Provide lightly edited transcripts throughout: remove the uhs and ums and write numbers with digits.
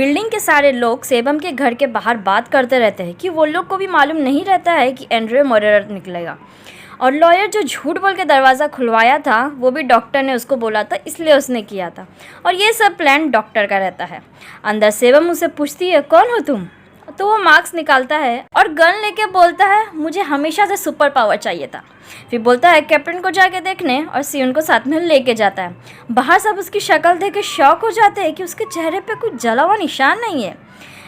Building के सारे लोग सेबम के घर के बाहर बात करते रहते हैं कि वो लोग को भी मालूम नहीं रहता है कि एंड्रयू मर्डरर निकलेगा। और लॉयर जो झूठ बोल के दरवाज़ा खुलवाया था वो भी डॉक्टर ने उसको बोला था, इसलिए उसने किया था। और ये सब प्लान डॉक्टर का रहता है। अंदर सेबम उसे पूछती है, कौन हो तुम? तो वो मार्क्स निकालता है और गन लेके बोलता है, मुझे हमेशा से सुपर पावर चाहिए था। फिर बोलता है कैप्टन को जाके देखने, और सियोन को साथ में लेके जाता है। बाहर सब उसकी शक्ल देख के शॉक हो जाते हैं कि उसके चेहरे पे कुछ जला हुआ निशान नहीं है।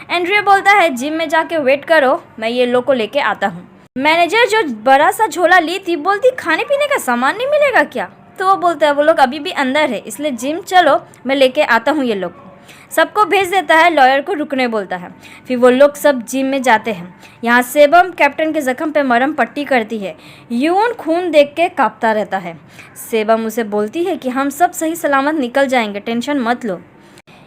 एंड्रयू बोलता है जिम में जाके वेट करो, मैं ये लोग को लेके आता हूँ। मैनेजर जो बड़ा सा झोला ली थी बोलती खाने पीने का सामान नहीं मिलेगा क्या? तो वो बोलता है वो लोग अभी भी अंदर है, इसलिए जिम चलो, मैं लेके आता हूँ ये लोग। सबको भेज देता है, लॉयर को रुकने बोलता है। फिर वो लोग सब जिम में जाते हैं। यहाँ सेबम कैप्टन के जख्म पे मरहम पट्टी करती है। यून खून देख के कांपता रहता है। सेबम उसे बोलती है कि हम सब सही सलामत निकल जाएंगे, टेंशन मत लो।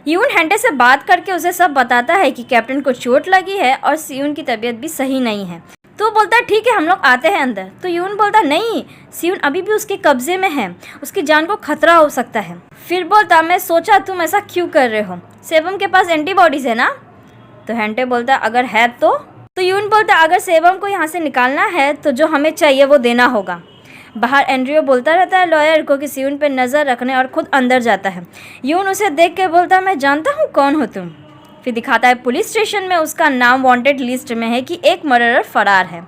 यून हैंटे से बात करके उसे सब बताता है कि कैप्टन को चोट लगी है और सियोन की तबीयत भी सही नहीं है। तो बोलता है ठीक है हम लोग आते हैं अंदर। तो यून बोलता नहीं, सियोन अभी भी उसके कब्जे में है, उसकी जान को खतरा हो सकता है। फिर बोलता मैं सोचा तुम ऐसा क्यों कर रहे हो, सेबम के पास एंटीबॉडीज है ना? तो हैंटे बोलता अगर है तो यून बोलता अगर सेबम को यहाँ से निकालना है तो जो हमें चाहिए वो देना होगा। बाहर एंड्रयू बोलता रहता है लॉयर को कि सियोन पे नज़र रखने, और खुद अंदर जाता है। यून उसे देख के बोलता मैं जानता हूँ कौन हो तुम। फिर दिखाता है पुलिस स्टेशन में उसका नाम वांटेड लिस्ट में है कि एक मर्डरर फरार है।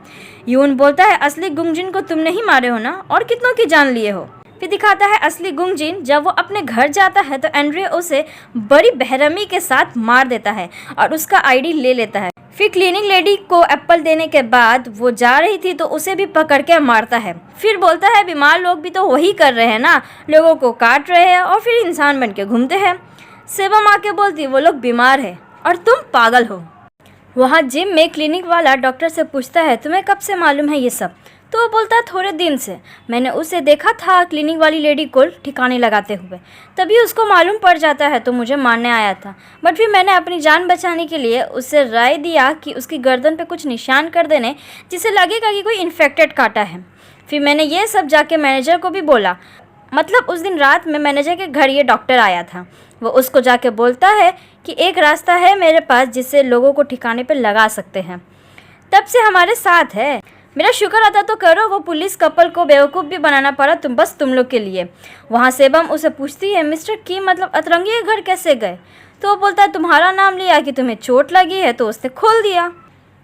यून बोलता है असली गुंगजिन को तुमने ही मारे हो ना, और कितनों की जान लिए हो। फिर दिखाता है असली गुंगजिन जब वो अपने घर जाता है तो एंड्रयू उसे बड़ी बेरहमी के साथ मार देता है और उसका आईडी ले लेता है। फिर क्लीनिंग लेडी को एप्पल देने के बाद वो जा रही थी तो उसे भी पकड़ के मारता है। फिर बोलता है बीमार लोग भी तो वही कर रहे हैं ना, लोगों को काट रहे हैं और फिर इंसान बन के घूमते हैं। सेबम आके बोलती वो लोग बीमार है और तुम पागल हो। वहाँ जिम में क्लिनिक वाला डॉक्टर से पूछता है तुम्हें कब से मालूम है ये सब? तो वो बोलता है थोड़े दिन से, मैंने उसे देखा था क्लिनिक वाली लेडी को ठिकाने लगाते हुए, तभी उसको मालूम पड़ जाता है तो मुझे मारने आया था। बट फिर मैंने अपनी जान बचाने के लिए उसे राय दिया कि उसकी गर्दन पे कुछ निशान कर देने जिससे लगेगा कि कोई इन्फेक्टेड काटा है। फिर मैंने ये सब जाके मैनेजर को भी बोला। मतलब उस दिन रात में मैनेजर के घर ये डॉक्टर आया था। वो उसको जाके बोलता है कि एक रास्ता है मेरे पास जिससे लोगों को ठिकाने पे लगा सकते हैं, तब से हमारे साथ है। मेरा शुक्र अदा तो करो, वो पुलिस कपल को बेवकूफ़ भी बनाना पड़ा तुम लोग के लिए। वहाँ सेबम उसे पूछती है मिस्टर की मतलब अतरंगी के घर कैसे गए? तो वो बोलता है तुम्हारा नाम लिया कि तुम्हें चोट लगी है तो उसने खोल दिया।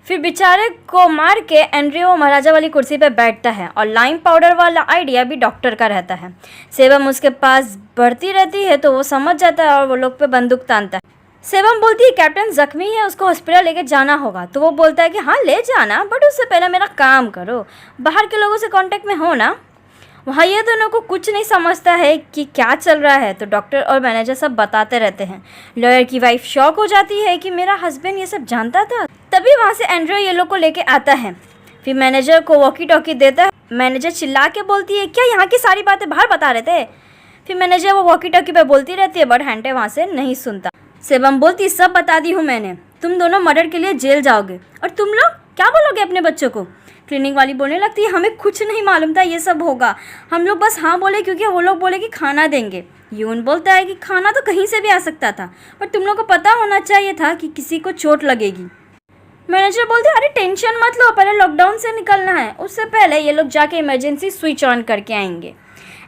फिर बेचारे को मार के एंड्रयू महाराजा वाली कुर्सी पे बैठता है और लाइम पाउडर वाला आइडिया भी डॉक्टर का रहता है। सेबम उसके पास बढ़ती रहती है तो वो समझ जाता है और वो लोग पे बंदूक तानता है। सेबम बोलती है कैप्टन जख्मी है, उसको हॉस्पिटल लेके जाना होगा। तो वो बोलता है कि हाँ ले जाना, बट उससे पहले मेरा काम करो, बाहर के लोगों से कांटेक्ट में हो ना। वहाँ ये दोनों को कुछ नहीं समझता है कि क्या चल रहा है, तो डॉक्टर और मैनेजर सब बताते रहते हैं। लॉयर की वाइफ शॉक हो जाती है कि मेरा हस्बैंड ये सब जानता था। तभी वहाँ से एंड्रयू ये लोग को लेके आता है। फिर मैनेजर को वॉकी टॉकी देता है। मैनेजर चिल्ला के बोलती है क्या यहाँ की सारी बातें बाहर बता रहे थे? फिर मैनेजर वो वॉकी टॉकी पे बोलती रहती है, बट हैंटे वहाँ से नहीं सुनता। सेबम बोलती सब बता दी हूँ मैंने, तुम दोनों मर्डर के लिए जेल जाओगे, और तुम लोग क्या बोलोगे अपने बच्चों को? क्लिनिक वाली बोलने लगती है हमें कुछ नहीं मालूम था ये सब होगा, हम लोग बस हाँ बोले क्योंकि वो लोग बोले कि खाना देंगे। यून बोलता है कि खाना तो कहीं से भी आ सकता था, पर तुम लोग को पता होना चाहिए था कि किसी को चोट लगेगी। मैनेजर बोलते अरे टेंशन मत लो, पहले लॉकडाउन से निकलना है, उससे पहले ये लोग जाके इमरजेंसी स्विच ऑन करके आएंगे।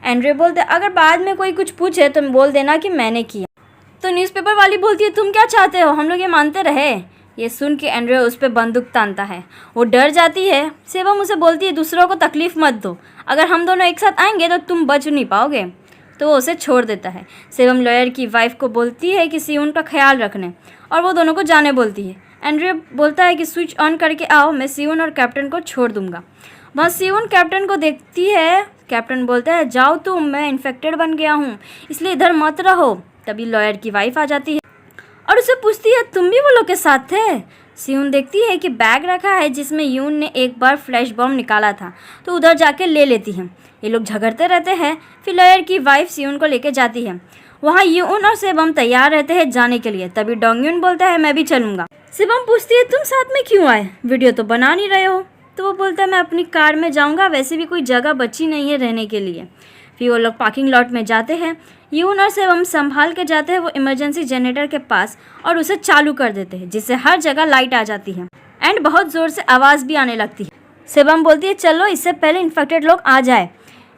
एंड्रयू बोलते अगर बाद में कोई कुछ पूछे तो बोल देना कि मैंने किया। तो न्यूज़पेपर वाली बोलती है तुम क्या चाहते हो, हम लोग ये मानते रहे। ये सुन के एंड्रयू उस पर बंदूक तानता है, वो डर जाती है। सेबम उसे बोलती है दूसरों को तकलीफ़ मत दो, अगर हम दोनों एक साथ आएंगे तो तुम बच नहीं पाओगे। तो वो उसे छोड़ देता है। सेबम लॉयर की वाइफ को बोलती है कि सियोन का ख्याल रखने, और वो दोनों को जाने बोलती है। एंड्रयू बोलता है कि स्विच ऑन करके आओ, मैं सियोन और कैप्टन को छोड़ दूंगा। वहाँ सियोन कैप्टन को देखती है। कैप्टन बोलता है जाओ तुम, मैं इन्फेक्टेड बन गया हूँ इसलिए इधर मत रहो। तभी लॉयर की वाइफ आ जाती है और उसे पूछती है तुम भी वो लोग के साथ थे? सियोन देखती है कि बैग रखा है जिसमें यून ने एक बार फ्लैश बॉम्ब निकाला था, तो उधर जाके ले लेती हैं। ये लोग झगड़ते रहते हैं। फिर लॉयर की वाइफ सियोन को लेके जाती है। वहाँ यून और सेबम तैयार रहते हैं जाने के लिए। तभी डोंगयून बोलता है मैं भी चलूँगा। सेबम पूछती है तुम साथ में क्यों आए, वीडियो तो बना नहीं रहे हो? तो वो बोलता है मैं अपनी कार में जाऊँगा, वैसे भी कोई जगह बची नहीं है रहने के लिए। फिर वो लोग पार्किंग लॉट में जाते हैं। यून और सेबम संभाल के जाते हैं वो इमरजेंसी जनरेटर के पास और उसे चालू कर देते हैं, जिससे हर जगह लाइट आ जाती है एंड बहुत ज़ोर से आवाज़ भी आने लगती है। सेबम बोलती है चलो इससे पहले इन्फेक्टेड लोग आ जाए।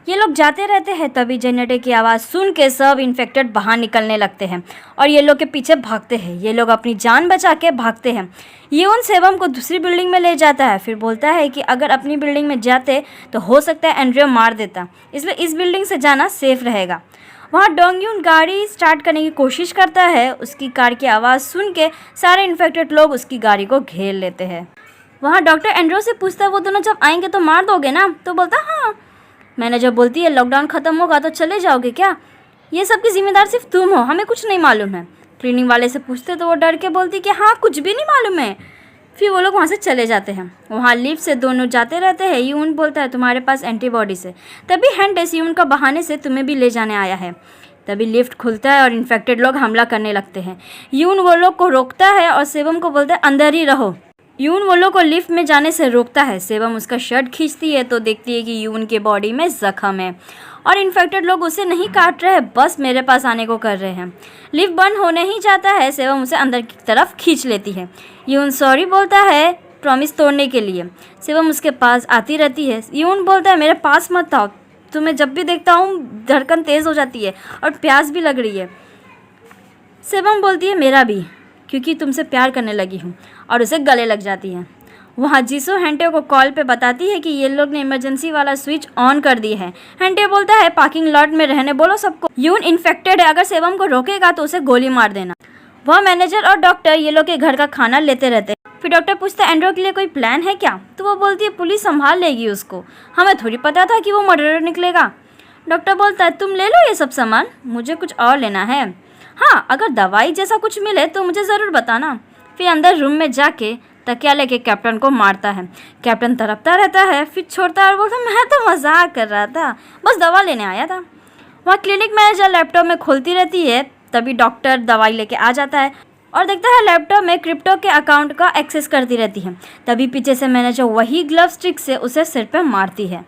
ये लोग जाते रहते हैं, तभी जनरेटर की आवाज़ सुन के सब इन्फेक्टेड बाहर निकलने लगते हैं और ये लोग के पीछे भागते हैं। ये लोग अपनी जान बचा के भागते हैं। ये उन सेबम को दूसरी बिल्डिंग में ले जाता है, फिर बोलता है कि अगर अपनी बिल्डिंग में जाते तो हो सकता है एंड्रयू मार देता, इसलिए इस बिल्डिंग से जाना सेफ रहेगा। वहाँ डोंगयून गाड़ी स्टार्ट करने की कोशिश करता है। उसकी कार की आवाज़ सुन के सारे इन्फेक्टेड लोग उसकी गाड़ी को घेर लेते हैं। वहाँ डॉक्टर एंड्रयू से पूछता है वो दोनों जब आएंगे तो मार दोगे ना? तो बोलता हाँ। मैनेजर बोलती है लॉकडाउन ख़त्म होगा तो चले जाओगे क्या? ये सब की जिम्मेदार सिर्फ तुम हो, हमें कुछ नहीं मालूम है। क्लीनिंग वाले से पूछते तो वो डर के बोलती कि हाँ कुछ भी नहीं मालूम है। फिर वो लोग वहाँ से चले जाते हैं। वहाँ लिफ्ट से दोनों जाते रहते हैं। यून बोलता है तुम्हारे पास एंटीबॉडीज है, तभी हेंडेस यून का बहाने से तुम्हें भी ले जाने आया है। तभी लिफ्ट खुलता है और इन्फेक्टेड लोग हमला करने लगते हैं। यून वो लोग को रोकता है और सेबम को बोलता है अंदर ही रहो। यून वो लोग को लिफ्ट में जाने से रोकता है। सेबम उसका शर्ट खींचती है तो देखती है कि यून के बॉडी में जख्म है और इन्फेक्टेड लोग उसे नहीं काट रहे, बस मेरे पास आने को कर रहे हैं। लिफ्ट बंद होने ही जाता है। सेबम उसे अंदर की तरफ खींच लेती है। यून सॉरी बोलता है प्रॉमिस तोड़ने के लिए। सेबम उसके पास आती रहती है। यून बोलता है मेरे पास मत आओ, तुम्हें जब भी देखता हूँ धड़कन तेज़ हो जाती है और प्यास भी लग रही है। सेबम बोलती है मेरा भी, क्योंकि तुमसे प्यार करने लगी हूँ, और उसे गले लग जाती है। वहाँ जीसो हेंटे को कॉल पे बताती है कि ये लोग ने इमरजेंसी वाला स्विच ऑन कर दी है। हेंटे बोलता है पार्किंग लॉट में रहने बोलो सबको, यून इन्फेक्टेड है, अगर सेबम को रोकेगा तो उसे गोली मार देना। वह मैनेजर और डॉक्टर ये लोग के घर का खाना लेते रहते हैं। फिर डॉक्टर पूछता है एंड्रयू के लिए कोई प्लान है क्या? तो वो बोलती है पुलिस संभाल लेगी उसको, हमें थोड़ी पता था कि वो मर्डरर निकलेगा। डॉक्टर बोलता है तुम ले लो ये सब सामान, मुझे कुछ और लेना है। हाँ अगर दवाई जैसा कुछ मिले तो मुझे ज़रूर बताना। फिर अंदर रूम में जाके तकिया लेके कैप्टन को मारता है। कैप्टन तड़पता रहता है, फिर छोड़ता है और बोलता मैं तो मजाक कर रहा था, बस दवा लेने आया था। वहाँ क्लिनिक मैनेजर लैपटॉप में खोलती रहती है, तभी डॉक्टर दवाई लेके आ जाता है और देखता है लैपटॉप में क्रिप्टो के अकाउंट का एक्सेस करती रहती है। तभी पीछे से मैनेजर वही ग्लव स्टिक से उसे सिर पे मारती है।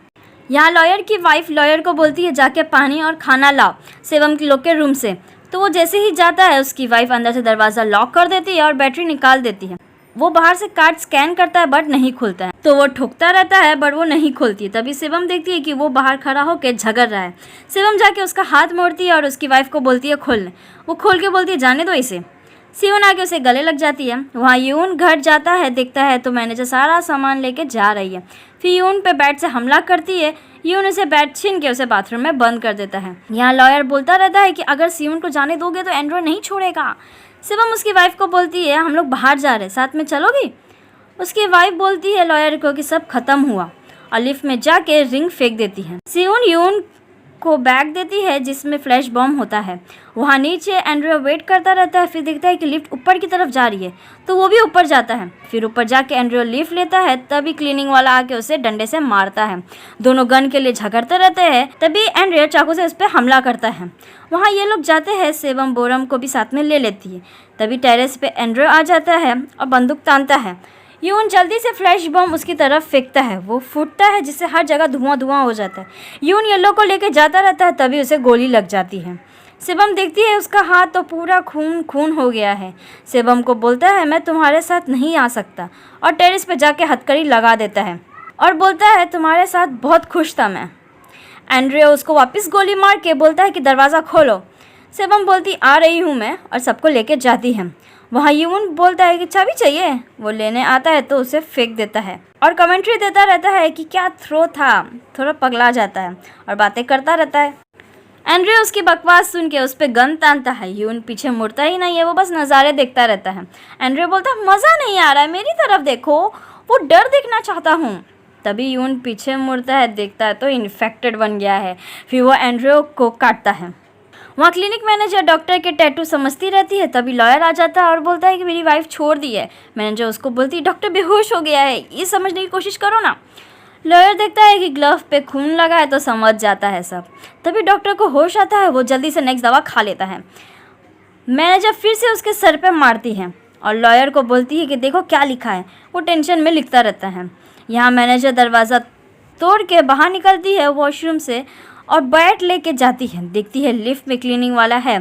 यहाँ लॉयर की वाइफ लॉयर को बोलती है जाके पानी और खाना लाओ सेबम के लोग के रूम से। तो वो जैसे ही जाता है उसकी वाइफ अंदर से दरवाज़ा लॉक कर देती है और बैटरी निकाल देती है। वो बाहर से कार्ड स्कैन करता है बट नहीं खुलता है, तो वो ठोकता रहता है बट वो नहीं खुलती है। तभी सेबम देखती है कि वो बाहर खड़ा होकर झगड़ रहा है। सेबम जाके उसका हाथ मोड़ती है और उसकी वाइफ को बोलती है खोलने। वो खोल के बोलती है जाने दो इसे। सियोन आके उसे गले लग जाती है। वहाँ यून घर जाता है, देखता है तो मैनेजर सारा सामान लेके जा रही है। फिर यून पे बैट से हमला करती है। यून उसे बैट छीन के उसे बाथरूम में बंद कर देता है। यहाँ लॉयर बोलता रहता है कि अगर सियोन को जाने दोगे तो एंड्रयू नहीं छोड़ेगा। सेबम उसकी वाइफ को बोलती है हम लोग बाहर जा रहे हैं, साथ में चलोगी? उसकी वाइफ बोलती है लॉयर को कि सब खत्म हुआ और लिफ्ट में जाके रिंग फेंक देती है। सियोन यून को बैग देती है जिसमें फ्लैश बॉम्ब होता है। वहाँ नीचे एंड्रयू वेट करता रहता है, फिर देखता है कि लिफ्ट ऊपर की तरफ जा रही है तो वो भी ऊपर जाता है। फिर ऊपर जाके एंड्रयू लिफ्ट लेता है, तभी क्लीनिंग वाला आके उसे डंडे से मारता है। दोनों गन के लिए झगड़ते रहते हैं, तभी एंड्रयू चाकू से उस पर हमला करता है। वहाँ ये लोग जाते हैं, सेबम बोरम को भी साथ में ले लेती है। तभी टेरेस पे एंड्रयू आ जाता है और बंदूक तानता है। यून जल्दी से फ्लैश बम उसकी तरफ फेंकता है, वो फूटता है जिससे हर जगह धुआं धुआं हो जाता है। यून येलो को लेके जाता रहता है, तभी उसे गोली लग जाती है। सेबम देखती है उसका हाथ तो पूरा खून खून हो गया है। सेबम को बोलता है मैं तुम्हारे साथ नहीं आ सकता और टेरेस पे जाके हथकड़ी लगा देता है और बोलता है तुम्हारे साथ बहुत खुश था मैं। एंड्रयू उसको वापस गोली मार के बोलता है कि दरवाज़ा खोलो। सेबम बोलती आ रही हूँ मैं और सबको लेके जाती है। वहाँ यून बोलता है कि चाबी चाहिए, वो लेने आता है तो उसे फेंक देता है और कमेंट्री देता रहता है कि क्या थ्रो था, थोड़ा पगला जाता है और बातें करता रहता है। एंड्रयू उसकी बकवास सुन के उस पर गन तानता है। यून पीछे मुड़ता ही नहीं है, वो बस नज़ारे देखता रहता है। एंड्रयू बोलता है मज़ा नहीं आ रहा है, मेरी तरफ देखो, वो डर देखना चाहता हूँ। तभी यून पीछे मुड़ता है, देखता है तो इन्फेक्टेड बन गया है। फिर वो एंड्रयू को काटता है। वहाँ क्लिनिक मैनेजर डॉक्टर के टैटू समझती रहती है, तभी लॉयर आ जाता है और बोलता है कि मेरी वाइफ छोड़ दी है। मैनेजर उसको बोलती है डॉक्टर बेहोश हो गया है, ये समझने की कोशिश करो ना। लॉयर देखता है कि ग्लव पे खून लगा है तो समझ जाता है सब। तभी डॉक्टर को होश आता है, वो जल्दी से नेक्स्ट दवा खा लेता है। मैनेजर फिर से उसके सर पे मारती है और लॉयर को बोलती है कि देखो क्या लिखा है। वो टेंशन में लिखता रहता है। यहाँ मैनेजर दरवाज़ा तोड़ के बाहर निकलती है वॉशरूम से और बैट लेके जाती है। देखती है लिफ्ट में क्लीनिंग वाला है,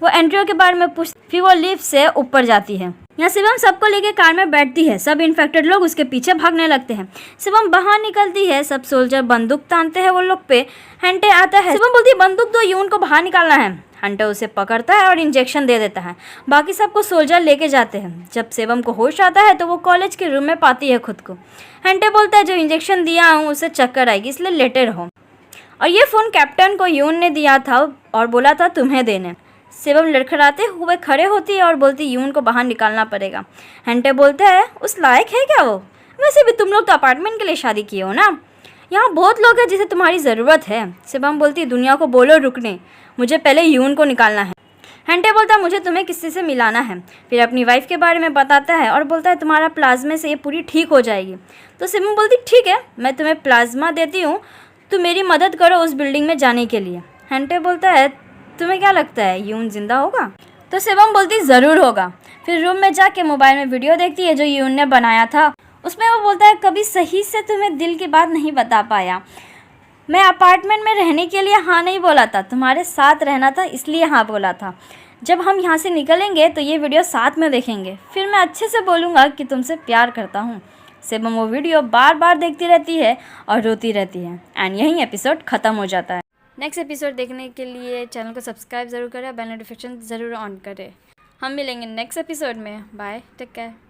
वो एंड्रयू के बारे में पूछ, फिर वो लिफ्ट से ऊपर जाती है। यहाँ शिवम सबको लेके कार में बैठती है। सब इन्फेक्टेड लोग उसके पीछे भागने लगते हैं। शिवम बाहर निकलती है, सब सोल्जर बंदूक तानते हैं वो लोग पे। हंटे आता है, शिवम बोलती है बंदूक दो, यून को बाहर निकालना है। हंटर उसे पकड़ता है और इंजेक्शन दे देता है। बाकी सबको सोल्जर लेके जाते हैं। जब शिवम को होश आता है तो वो कॉलेज के रूम में पाती है खुद को। हंटे बोलता है जो इंजेक्शन दिया हूँ उसे चक्कर आएगी, इसलिए लेटे रहो। और ये फ़ोन कैप्टन को यून ने दिया था और बोला था तुम्हें देने। शिवम लड़खड़ाते हुए खड़े होती है और बोलती यून को बाहर निकालना पड़ेगा। हंटे बोलता है उस लायक है क्या वो? वैसे भी तुम लोग तो अपार्टमेंट के लिए शादी किए हो ना, यहाँ बहुत लोग हैं जिसे तुम्हारी ज़रूरत है। शिवम बोलती है दुनिया को बोलो रुकने, मुझे पहले यून को निकालना है। हंटे बोलता है मुझे तुम्हें किसी से मिलाना है। फिर अपनी वाइफ के बारे में बताता है और बोलता है तुम्हारा प्लाज्मा से ये पूरी ठीक हो जाएगी। तो शिवम बोलती ठीक है, मैं तुम्हें प्लाज्मा देती हूँ, तो मेरी मदद करो उस बिल्डिंग में जाने के लिए। हंटे बोलता है तुम्हें क्या लगता है यून जिंदा होगा? तो शिवम बोलती ज़रूर होगा। फिर रूम में जाके मोबाइल में वीडियो देखती है जो यून ने बनाया था। उसमें वो बोलता है कभी सही से तुम्हें दिल की बात नहीं बता पाया, मैं अपार्टमेंट में रहने के लिए हाँ नहीं बोला था, तुम्हारे साथ रहना था इसलिए हाँ बोला था। जब हम यहाँ से निकलेंगे तो ये वीडियो साथ में देखेंगे, फिर मैं अच्छे से बोलूँगा कि तुमसे प्यार करता हूँ। शिवम वो वीडियो बार बार देखती रहती है और रोती रहती है। एंड यहीं एपिसोड ख़त्म हो जाता है। नेक्स्ट एपिसोड देखने के लिए चैनल को सब्सक्राइब ज़रूर करें, बेल नोटिफिकेशन ज़रूर ऑन करें। हम मिलेंगे नेक्स्ट एपिसोड में। Bye, take care.